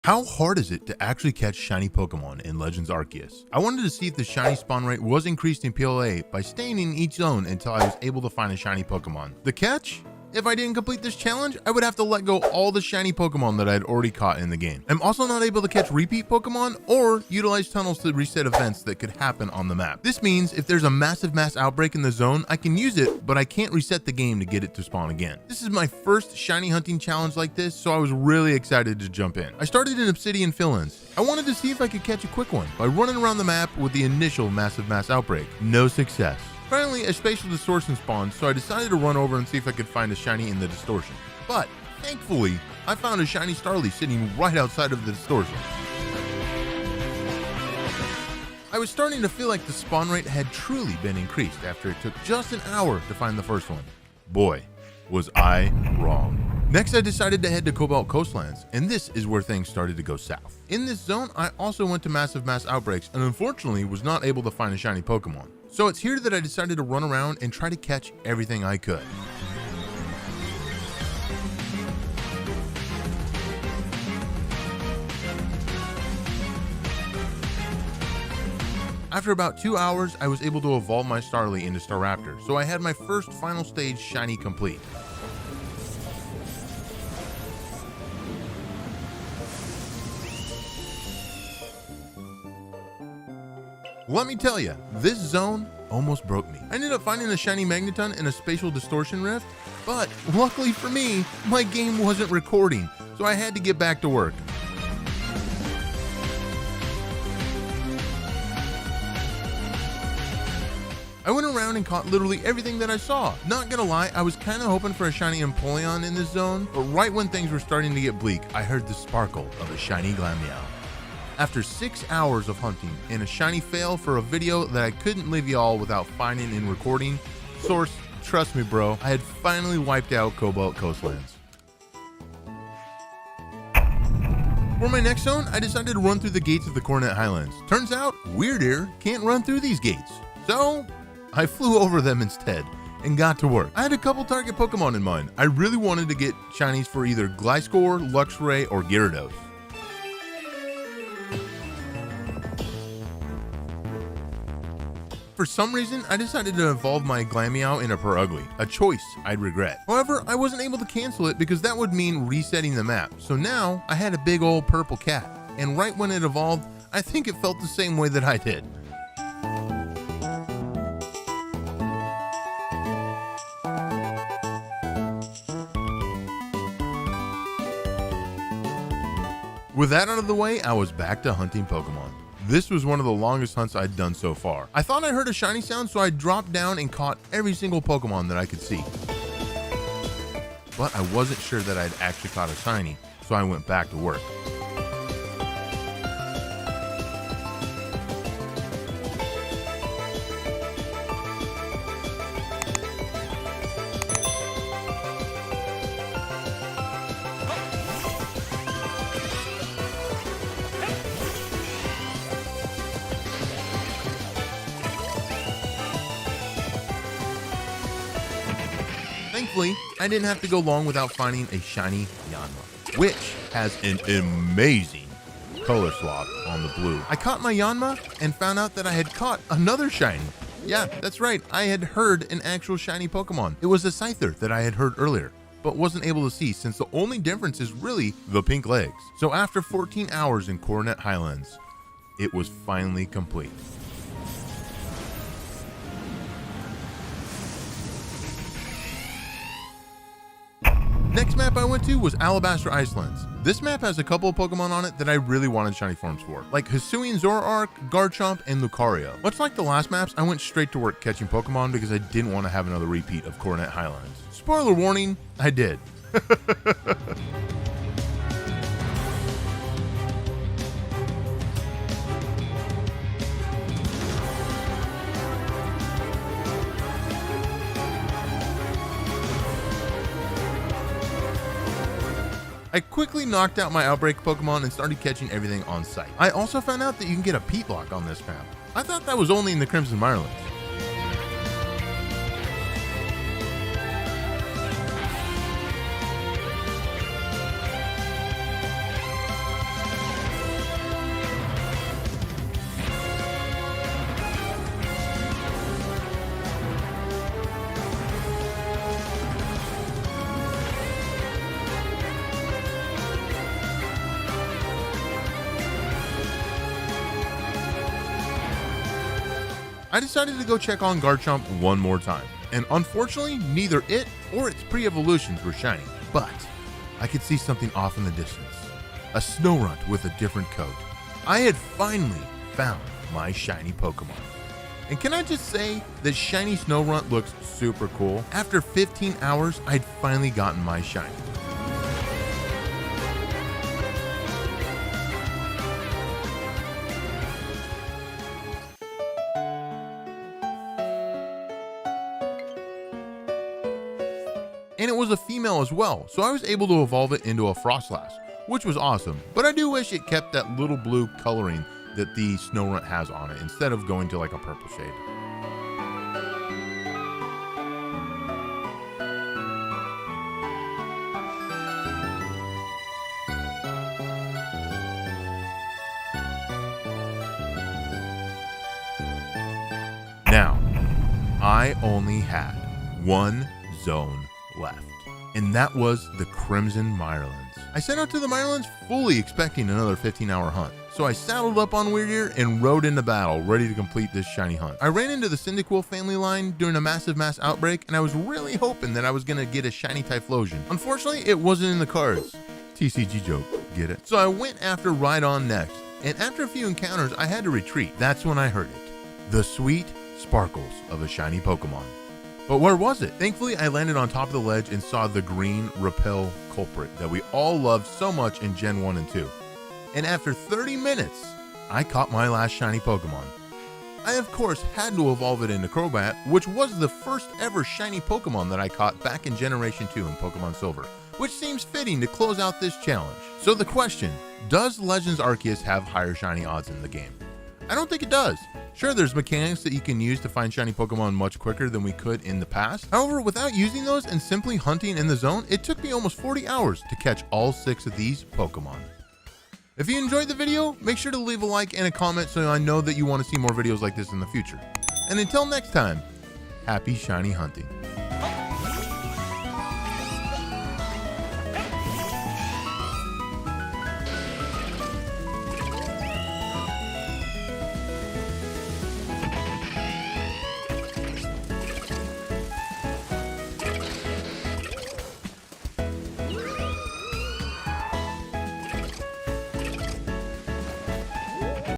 How hard is it to actually catch shiny Pokemon in Legends Arceus? I wanted to see if the shiny spawn rate was increased in PLA by staying in each zone until I was able to find a shiny Pokemon. The catch? If I didn't complete this challenge, I would have to let go all the shiny Pokemon that I had already caught in the game. I'm also not able to catch repeat Pokemon or utilize tunnels to reset events that could happen on the map. This means if there's a massive mass outbreak in the zone, I can use it, but I can't reset the game to get it to spawn again. This is my first shiny hunting challenge like this, so I was really excited to jump in. I started in Obsidian Fieldlands. I wanted to see if I could catch a quick one by running around the map with the initial massive mass outbreak. No success. Finally, a spatial distortion spawned, so I decided to run over and see if I could find a shiny in the distortion. But, thankfully, I found a shiny Starly sitting right outside of the distortion. I was starting to feel like the spawn rate had truly been increased after it took just an hour to find the first one. Boy, was I wrong. Next, I decided to head to Cobalt Coastlands, and this is where things started to go south. In this zone, I also went to Massive Mass Outbreaks and unfortunately was not able to find a shiny Pokemon. So it's here that I decided to run around and try to catch everything I could. After about 2 hours, I was able to evolve my Starly into Staraptor, so I had my first final stage shiny complete. Let me tell you, this zone almost broke me. I ended up finding a shiny Magneton in a spatial distortion rift, but luckily for me, my game wasn't recording, so I had to get back to work. I went around and caught literally everything that I saw. Not gonna lie, I was kinda hoping for a shiny Empoleon in this zone, but right when things were starting to get bleak, I heard the sparkle of a shiny Glameow. After 6 hours of hunting and a shiny fail for a video that I couldn't leave y'all without finding and recording, source, trust me bro, I had finally wiped out Cobalt Coastlands. For my next zone, I decided to run through the gates of the Coronet Highlands. Turns out, Weird Ear can't run through these gates. So, I flew over them instead and got to work. I had a couple target Pokemon in mind. I really wanted to get shinies for either Gliscor, Luxray, or Gyarados. For some reason, I decided to evolve my Glameow into Purugly, a choice I'd regret. However, I wasn't able to cancel it because that would mean resetting the map. So now, I had a big old purple cat, and right when it evolved, I think it felt the same way that I did. With that out of the way, I was back to hunting Pokemon. This was one of the longest hunts I'd done so far. I thought I heard a shiny sound, so I dropped down and caught every single Pokemon that I could see. But I wasn't sure that I'd actually caught a shiny, so I went back to work. Thankfully, I didn't have to go long without finding a shiny Yanma, which has an amazing color swap on the blue. I caught my Yanma and found out that I had caught another shiny. Yeah, that's right, I had heard an actual shiny Pokemon. It was a Scyther that I had heard earlier, but wasn't able to see since the only difference is really the pink legs. So after 14 hours in Coronet Highlands, it was finally complete. Next map I went to was Alabaster Icelands. This map has a couple of Pokemon on it that I really wanted shiny forms for, like Hisuian Zoroark, Garchomp, and Lucario. Much like the last maps, I went straight to work catching Pokemon because I didn't want to have another repeat of Coronet Highlands. Spoiler warning, I did. I quickly knocked out my Outbreak Pokemon and started catching everything on site. I also found out that you can get a Peat Block on this map. I thought that was only in the Crimson Mirelands. I decided to go check on Garchomp one more time, and unfortunately neither it or its pre-evolutions were shiny, but I could see something off in the distance. A Snorunt with a different coat. I had finally found my shiny Pokemon. And can I just say that shiny Snorunt looks super cool? After 15 hours, I'd finally gotten my shiny. And it was a female as well, so I was able to evolve it into a Frostlass, which was awesome, but I do wish it kept that little blue coloring that the Snorunt has on it instead of going to like a purple shade. Now, I only had one zone left, and that was the Crimson Mirelands. I set out to the Mirelands fully expecting another 15-hour hunt, so I saddled up on Weirdeer and rode into battle, ready to complete this shiny hunt. I ran into the Cyndaquil family line during a Massive Mass Outbreak, and I was really hoping that I was going to get a shiny Typhlosion. Unfortunately, it wasn't in the cards. TCG joke, get it? So I went after Rhydon next, and after a few encounters, I had to retreat. That's when I heard it. The sweet sparkles of a shiny Pokemon. But where was it? Thankfully, I landed on top of the ledge and saw the green Repel culprit that we all loved so much in Gen 1 and 2. And after 30 minutes, I caught my last shiny Pokemon. I of course had to evolve it into Crobat, which was the first ever shiny Pokemon that I caught back in Generation 2 in Pokemon Silver, which seems fitting to close out this challenge. So the question, does Legends Arceus have higher shiny odds in the game? I don't think it does. Sure, there's mechanics that you can use to find shiny Pokemon much quicker than we could in the past. However, without using those and simply hunting in the zone, it took me almost 40 hours to catch all 6 of these Pokemon. If you enjoyed the video, make sure to leave a like and a comment so I know that you want to see more videos like this in the future. And until next time, happy shiny hunting.